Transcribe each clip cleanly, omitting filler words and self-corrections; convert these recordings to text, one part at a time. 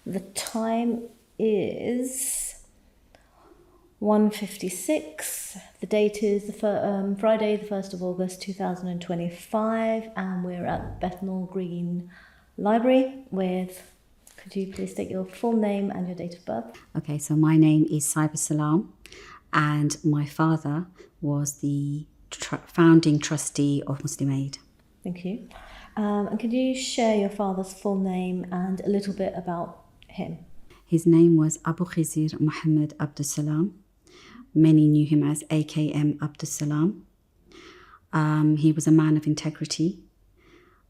The time is 1:56. The date is Friday, the 1st of August 2025, and we're at Bethnal Green Library with, could you please state your full name and your date of birth? Okay, so my name is Saiba Salam, and my father was the founding trustee of Muslim Aid. Thank you. And could you share your father's full name and a little bit about him? His name was Abu Khizir Muhammad Abdu Salam. Many knew him as A.K.M. Abdu Salam. He was a man of integrity,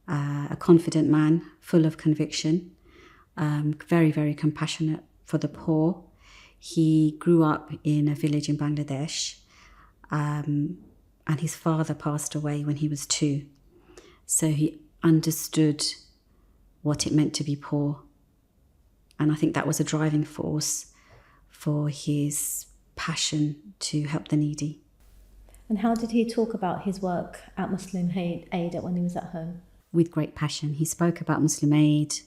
a confident man, full of conviction, very, very compassionate for the poor. He grew up in a village in Bangladesh, and his father passed away when he was 2. So he understood what it meant to be poor. And I think that was a driving force for his passion to help the needy. And how did he talk about his work at Muslim Aid when he was at home? With great passion. He spoke about Muslim Aid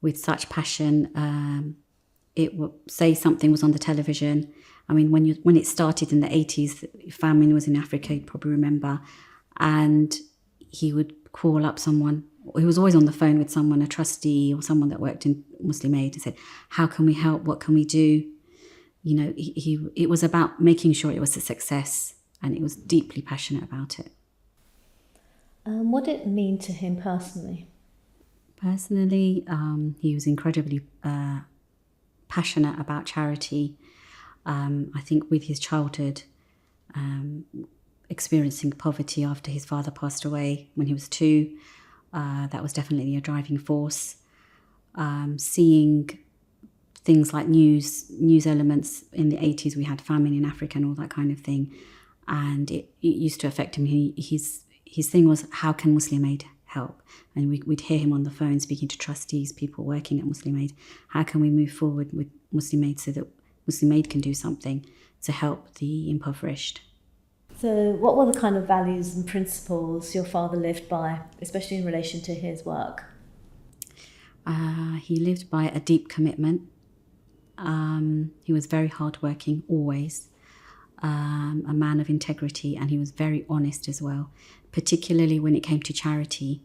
with such passion. It would say something was on the television. I mean, when it started in the 80s, famine was in Africa, you'd probably remember. And he would call up someone. He was always on the phone with someone, a trustee or someone that worked in Muslim Aid, and said, how can we help? What can we do? You know, it was about making sure it was a success, and he was deeply passionate about it. What did it mean to him personally? Personally, he was incredibly passionate about charity. I think with his childhood, experiencing poverty after his father passed away when he was 2, that was definitely a driving force. Seeing things like news elements in the 80s, we had famine in Africa and all that kind of thing, and it used to affect him. His thing was, how can Muslim Aid help? And we'd hear him on the phone speaking to trustees, people working at Muslim Aid. How can we move forward with Muslim Aid so that Muslim Aid can do something to help the impoverished? So what were the kind of values and principles your father lived by, especially in relation to his work? He lived by a deep commitment. He was very hardworking, always. A man of integrity, and he was very honest as well, particularly when it came to charity,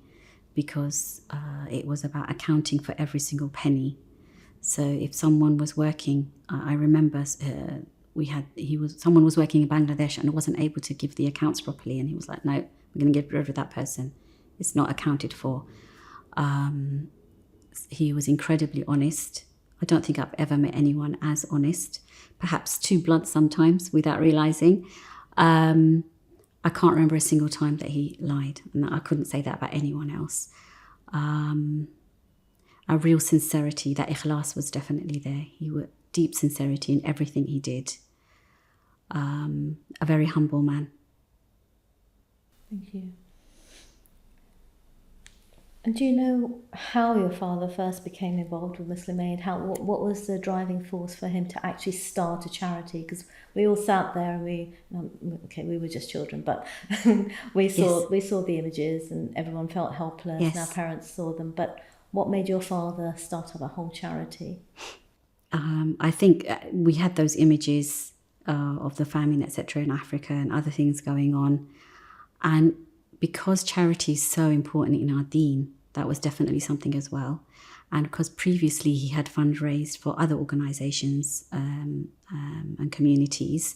because it was about accounting for every single penny. So if someone was working, I remember someone was working in Bangladesh and wasn't able to give the accounts properly, and he was like, no, we're going to get rid of that person. It's not accounted for. He was incredibly honest. I don't think I've ever met anyone as honest, perhaps too blunt sometimes without realizing. I can't remember a single time that he lied, and I couldn't say that about anyone else. A real sincerity, that ikhlas was definitely there. He was deep sincerity in everything he did. A very humble man. Thank you. And do you know how your father first became involved with Muslim Aid? What was the driving force for him to actually start a charity? Because we all sat there and we were just children, but we saw the images and everyone felt helpless. Yes. And our parents saw them. But what made your father start up a whole charity? I think we had those images of the famine, etc., in Africa and other things going on, and because charity is so important in our deen, that was definitely something as well. And because previously he had fundraised for other organisations and communities.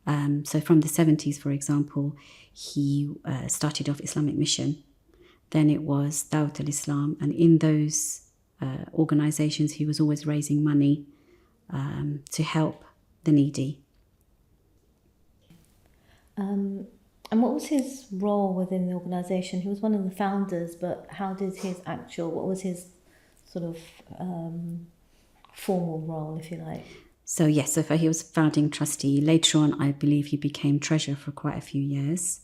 So from the 70s, for example, he started off Islamic Mission. Then it was Dawat al-Islam. And in those organisations, he was always raising money to help the needy. And what was his role within the organisation? He was one of the founders, but what was his sort of formal role, if you like? So yes, so he was founding trustee. Later on, I believe he became treasurer for quite a few years,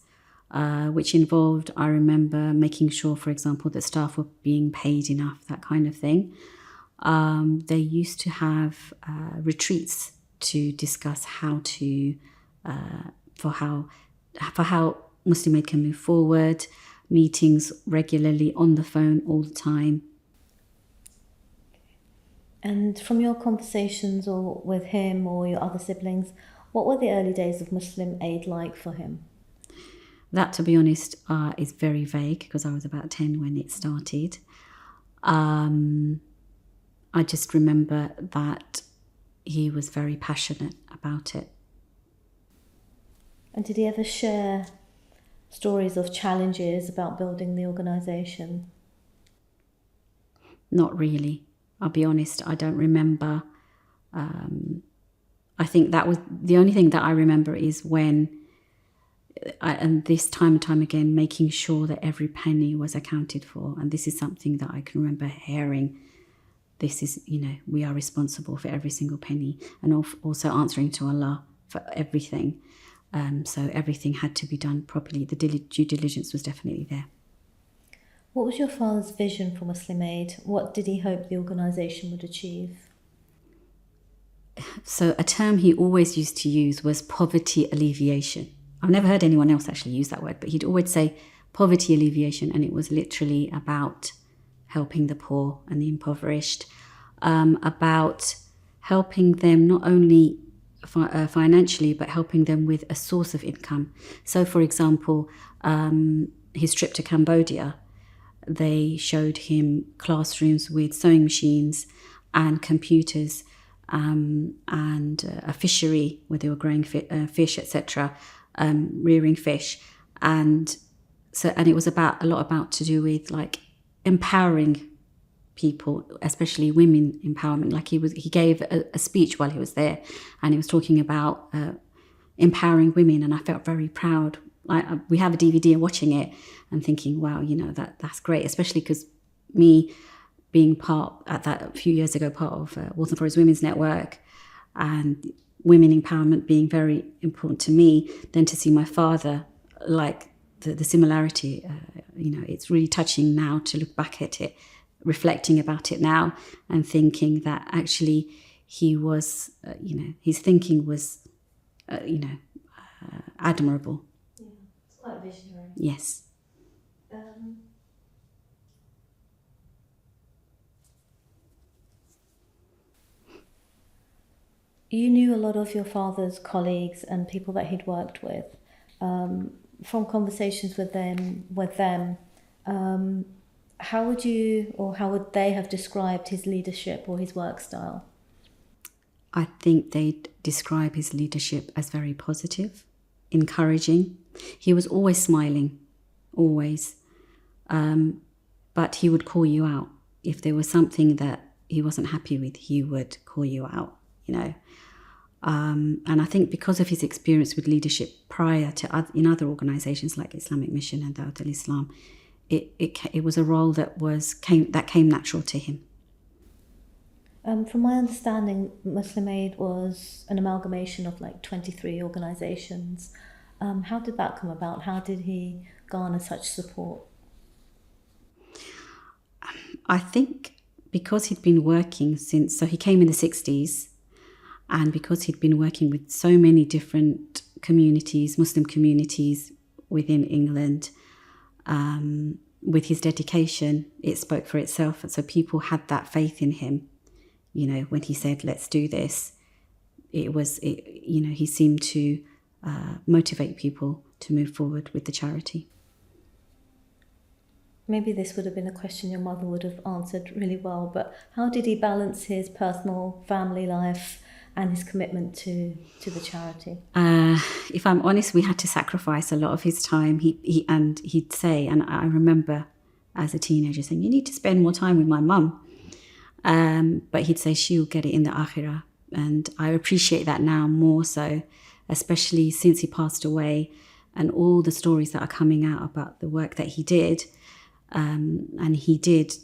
which involved, I remember, making sure, for example, that staff were being paid enough, that kind of thing. They used to have retreats to discuss how Muslim Aid can move forward, meetings regularly on the phone all the time. And from your conversations or with him or your other siblings, what were the early days of Muslim Aid like for him? That, to be honest, is very vague because I was about 10 when it started. I just remember that he was very passionate about it. And did he ever share stories of challenges about building the organisation? Not really. I'll be honest, I don't remember. I think that was the only thing that I remember is when, and this time and time again, making sure that every penny was accounted for. And this is something that I can remember hearing. This is, we are responsible for every single penny, and also answering to Allah for everything. So everything had to be done properly. The due diligence was definitely there. What was your father's vision for Muslim Aid? What did he hope the organisation would achieve? So a term he always used to use was poverty alleviation. I've never heard anyone else actually use that word, but he'd always say poverty alleviation, and it was literally about helping the poor and the impoverished, about helping them not only financially, but helping them with a source of income. So, for example, his trip to Cambodia, they showed him classrooms with sewing machines and computers, and a fishery where they were growing fish, etc., rearing fish, and it was a lot about to do with like empowering people, especially women empowerment. Like he gave a speech while he was there, and he was talking about empowering women, and I felt very proud. We have a DVD and watching it and thinking, wow, that's great, especially because me being a few years ago, part of Waltham Forest Women's Network, and women empowerment being very important to me, then to see my father, like the similarity, it's really touching now to look back at it, reflecting about it now, and thinking that actually he was, his thinking was, admirable. Yeah, it's quite visionary. Yes. You knew a lot of your father's colleagues and people that he'd worked with. From conversations with them, how would they have described his leadership or his work style? I think they'd describe his leadership as very positive, encouraging. He was always smiling, always. But he would call you out. If there was something that he wasn't happy with, he would call you out, And I think because of his experience with leadership prior to in other organisations like Islamic Mission and Dawat al-Islam, it was a role that came natural to him. From my understanding, Muslim Aid was an amalgamation of like 23 organisations. How did that come about? How did he garner such support? I think because he'd been working so he came in the 60s, and because he'd been working with so many different communities, Muslim communities within England, with his dedication, it spoke for itself. And so people had that faith in him, when he said, let's do this. He seemed to motivate people to move forward with the charity. Maybe this would have been a question your mother would have answered really well, but how did he balance his personal family life and his commitment to the charity? If I'm honest, we had to sacrifice a lot of his time. He'd say, and I remember as a teenager saying, you need to spend more time with my mum. But he'd say she'll get it in the akhirah. And I appreciate that now more so, especially since he passed away, and all the stories that are coming out about the work that he did. And he did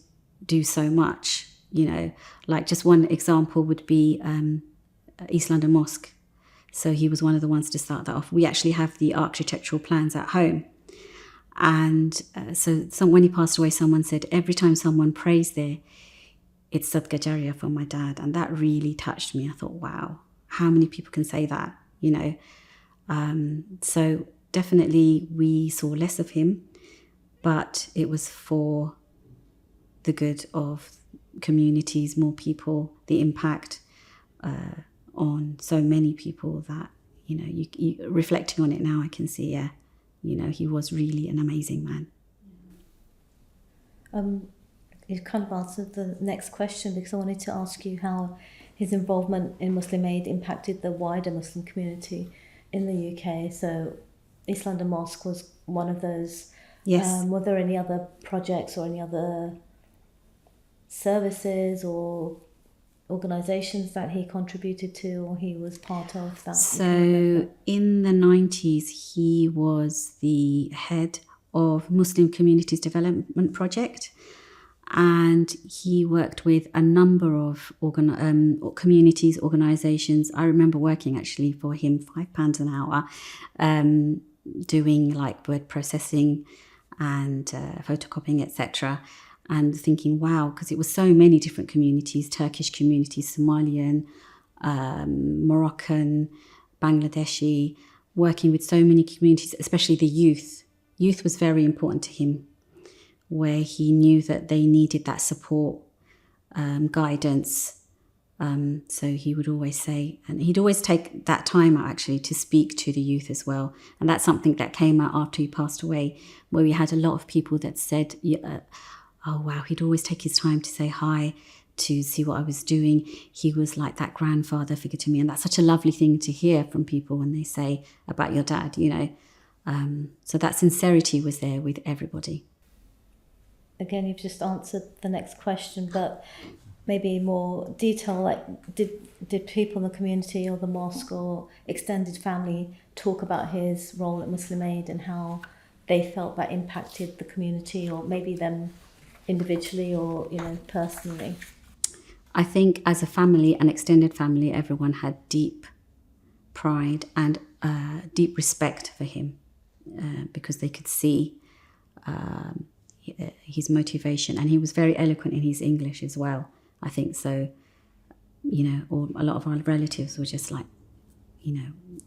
do so much, like just one example would be East London Mosque. So he was one of the ones to start that off. We actually have the architectural plans at home. And so when he passed away, someone said, every time someone prays there, it's Sadqa Jariyah for my dad. And that really touched me. I thought, wow, how many people can say that, So definitely we saw less of him, but it was for the good of communities, more people, the impact on so many people that, you reflecting on it now, I can see, he was really an amazing man. You kind of answered the next question, because I wanted to ask you how his involvement in Muslim Aid impacted the wider Muslim community in the UK. So East London Mosque was one of those. Yes. Were there any other projects or any other services or organisations that he contributed to, or he was part of that? So in the 90s, he was the head of Muslim Communities Development Project, and he worked with a number of communities, organisations. I remember working actually for him, £5 an hour, doing like word processing and photocopying, etc., and thinking, wow, because it was so many different communities, Turkish communities, Somalian, Moroccan, Bangladeshi, working with so many communities, especially the youth. Youth was very important to him, where he knew that they needed that support, guidance. So he would always say, and he'd always take that time out actually to speak to the youth as well. And that's something that came out after he passed away, where we had a lot of people that said, oh wow, he'd always take his time to say hi, to see what I was doing. He was like that grandfather figure to me. And that's such a lovely thing to hear from people when they say about your dad, So that sincerity was there with everybody. Again, you've just answered the next question, but maybe more detail, like did people in the community or the mosque or extended family talk about his role at Muslim Aid and how they felt that impacted the community, or maybe them individually or personally? I think as a family, an extended family, everyone had deep pride and deep respect for him, because they could see his motivation, and he was very eloquent in his English as well, I think. So, or a lot of our relatives were just like,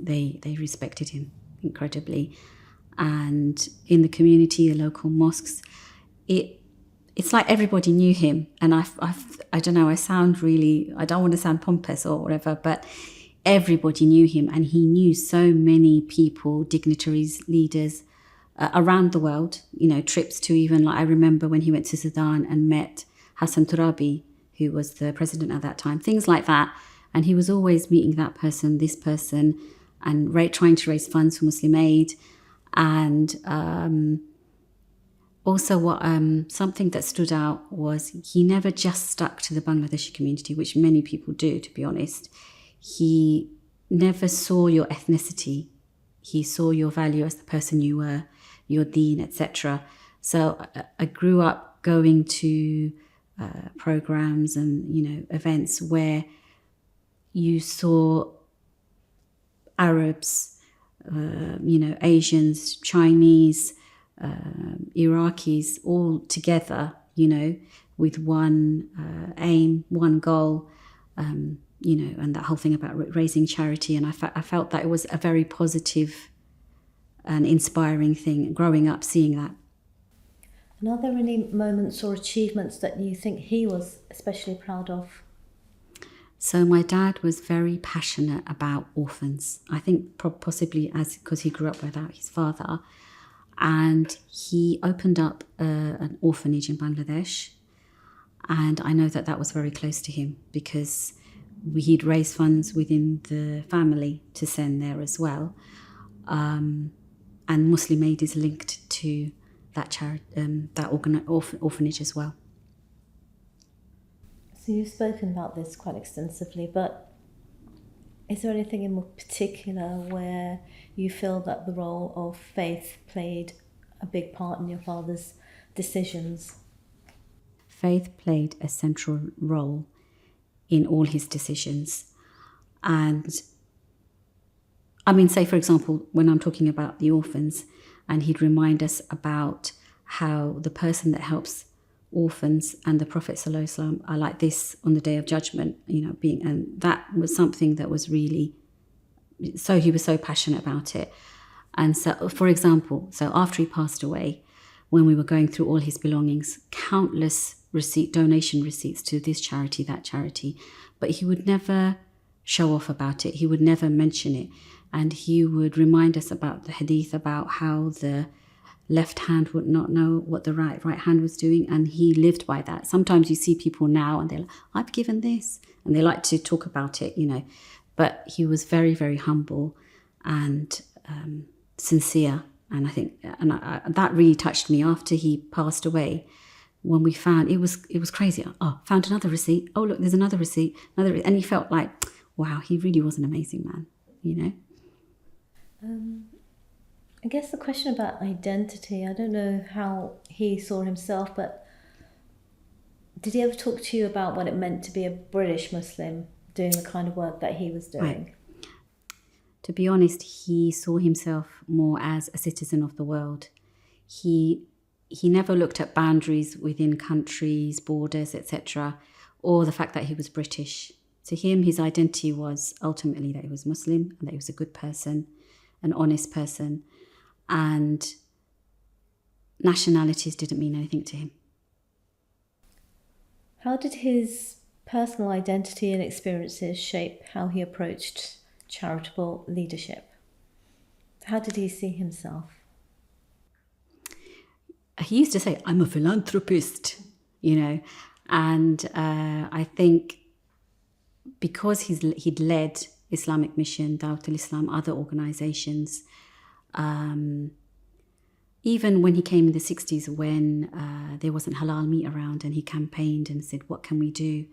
they respected him incredibly. And in the community, the local mosques, it's like everybody knew him. And I don't know, I don't want to sound pompous or whatever, but everybody knew him, and he knew so many people, dignitaries, leaders around the world, trips to even, like I remember when he went to Sudan and met Hassan Turabi, who was the president at that time, things like that. And he was always meeting that person, this person, and trying to raise funds for Muslim Aid. And also something that stood out was he never just stuck to the Bangladeshi community, which many people do, to be honest. He never saw your ethnicity. He saw your value as the person you were, your deen, etc. So I grew up going to programs and events where you saw Arabs, Asians, Chinese, Iraqis all together, with one aim, one goal, and that whole thing about raising charity. And I felt that it was a very positive and inspiring thing growing up, seeing that. And are there any moments or achievements that you think he was especially proud of? So my dad was very passionate about orphans. I think possibly because he grew up without his father. And he opened up an orphanage in Bangladesh. And I know that was very close to him, because he'd raise funds within the family to send there as well. And Muslim Aid is linked to that orphanage as well. So you've spoken about this quite extensively, but is there anything in particular where you feel that the role of faith played a big part in your father's decisions? Faith played a central role in all his decisions. And I mean, say, for example, when I'm talking about the orphans, and he'd remind us about how the person that helps orphans and the Prophet ﷺ are like this on the Day of Judgment, and that was something that was really, so he was so passionate about it. And so, for example, so after he passed away, when we were going through all his belongings, countless donation receipts to this charity, that charity, but he would never show off about it. He would never mention it. And he would remind us about the hadith about how the left hand would not know what the right hand was doing, and he lived by that. Sometimes you see people now and they're like, I've given this, and they like to talk about it, but he was very, very humble and sincere. And I think that really touched me after he passed away. When we found, it was crazy. Oh, found another receipt. Oh, look, there's another receipt. And he felt like, wow, he really was an amazing man, I guess the question about identity, I don't know how he saw himself, but did he ever talk to you about what it meant to be a British Muslim doing the kind of work that he was doing? Right. To be honest, he saw himself more as a citizen of the world. He never looked at boundaries within countries, borders, etc., or the fact that he was British. To him, his identity was ultimately that he was Muslim and that he was a good person, an honest person, and nationalities didn't mean anything to him. How did his personal identity and experiences shape how he approached charitable leadership? How did he see himself? He used to say, I'm a philanthropist, and I think because he'd led Islamic Mission, Dawat al-Islam, other organizations, even when he came in the 60s when there wasn't halal meat around, and he campaigned and said, what can we do?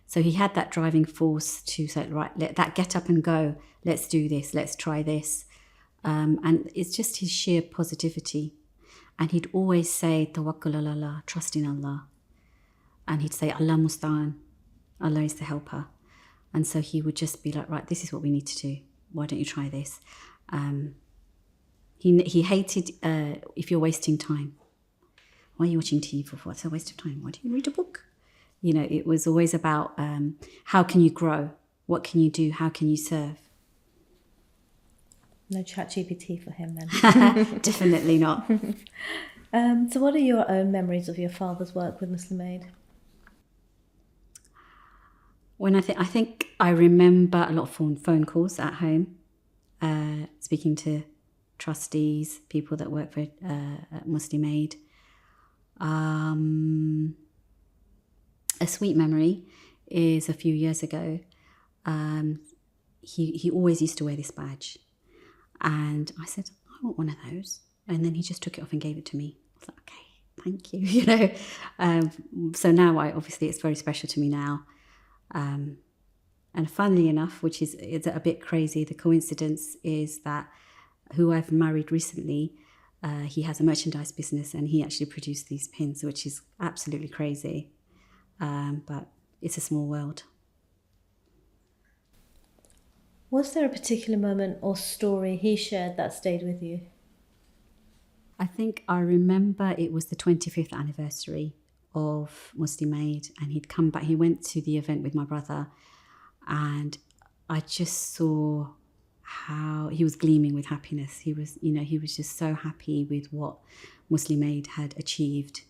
So he had that driving force to say, right, let that get up and go. Let's do this. Let's try this. And it's just his sheer positivity. And he'd always say, tawakkul ala Allah, trust in Allah. And he'd say, Allah musta'an, Allah is the helper. And so he would just be like, right, this is what we need to do. Why don't you try this? He hated if you're wasting time. Why are you watching TV for? What's a waste of time? Why don't you read a book? It was always about how can you grow? What can you do? How can you serve? No ChatGPT for him then. Definitely not. So what are your own memories of your father's work with Muslim Aid? When I think I remember a lot of phone calls at home, speaking to trustees, people that work for Muslim Aid. A sweet memory is a few years ago. He always used to wear this badge, and I said, I want one of those. And then he just took it off and gave it to me. I was like, okay, thank you. So now obviously it's very special to me now. And funnily enough, which is a bit crazy, the coincidence is that who I've married recently, he has a merchandise business, and he actually produced these pins, which is absolutely crazy. But it's a small world. Was there a particular moment or story he shared that stayed with you? I think I remember it was the 25th anniversary of Muslim Aid, and he'd come back. He went to the event with my brother, and I just saw how he was gleaming with happiness. He was just so happy with what Muslim Aid had achieved,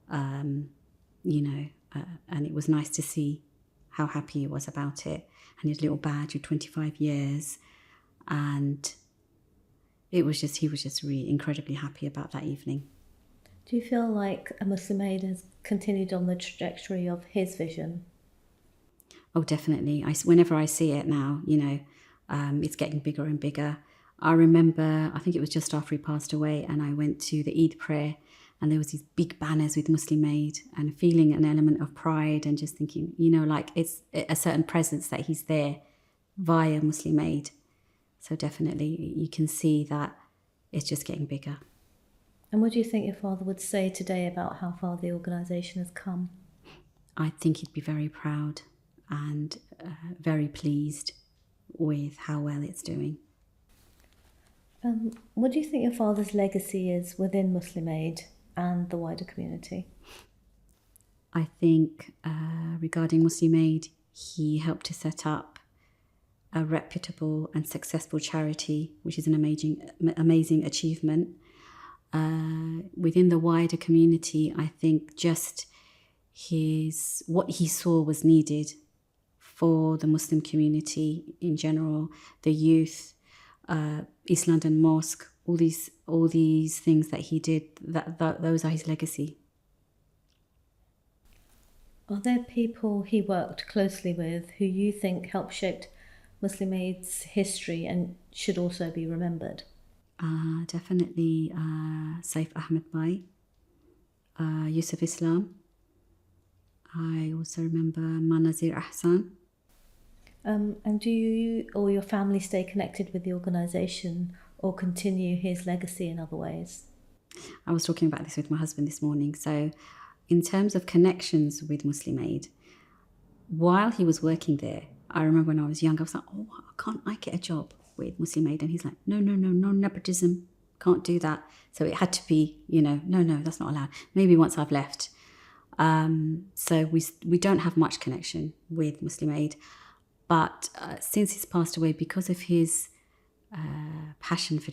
and it was nice to see how happy he was about it. And his little badge of 25 years, and he was just really incredibly happy about that evening. Do you feel like a Muslim Aid has continued on the trajectory of his vision? Oh, definitely. Whenever I see it now, it's getting bigger and bigger. I remember, I think it was just after he passed away, and I went to the Eid prayer, and there was these big banners with Muslim Aid, and feeling an element of pride and just thinking, like it's a certain presence that he's there via Muslim Aid. So definitely you can see that it's just getting bigger. And what do you think your father would say today about how far the organisation has come? I think he'd be very proud and very pleased with how well it's doing. What do you think your father's legacy is within Muslim Aid and the wider community? I think regarding Muslim Aid, he helped to set up a reputable and successful charity, which is an amazing achievement. Within the wider community, I think just what he saw was needed for the Muslim community in general, the youth, East London Mosque, all these things that he did. Those are his legacy. Are there people he worked closely with who you think helped shape Muslim Aid's history and should also be remembered? Definitely Saif Ahmed Bai, Yusuf Islam. I also remember Manazir Ahsan. And do you or your family stay connected with the organisation or continue his legacy in other ways? I was talking about this with my husband this morning. So in terms of connections with Muslim Aid, while he was working there, I remember when I was young, I was like, oh, can't I get a job with Muslim Aid? And he's like, no, nepotism, can't do that. So it had to be, no, that's not allowed. Maybe once I've left. So we don't have much connection with Muslim Aid. But since he's passed away, because of his passion for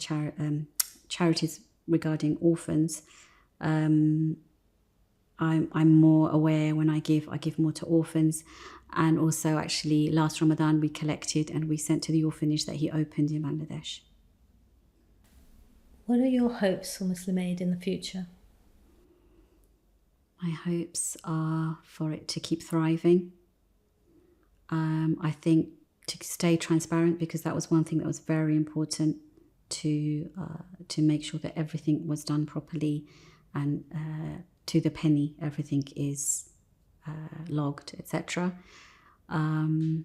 charities regarding orphans, I'm more aware when I give more to orphans. And also, actually, last Ramadan, we collected and we sent to the orphanage that he opened in Bangladesh. What are your hopes for Muslim Aid in the future? My hopes are for it to keep thriving. I think to stay transparent, because that was one thing that was very important to make sure that everything was done properly and to the penny, everything is logged, etc. That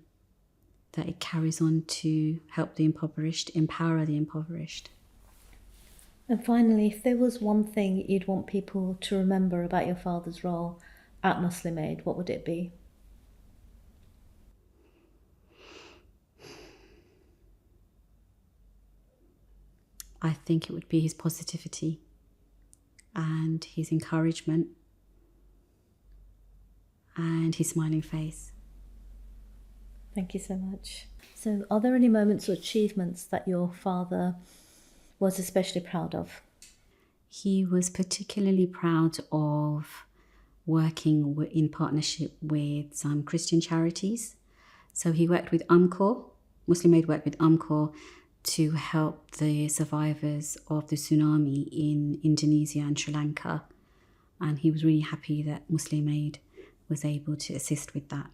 it carries on to help the impoverished, empower the impoverished. And finally, if there was one thing you'd want people to remember about your father's role at Muslim Aid, what would it be? I think it would be his positivity and his encouragement and his smiling face. Thank you so much. So, are there any moments or achievements that your father was especially proud of? He was particularly proud of working in partnership with some Christian charities. So he worked with Muslim Aid worked with to help the survivors of the tsunami in Indonesia and Sri Lanka. And he was really happy that Muslim Aid was able to assist with that.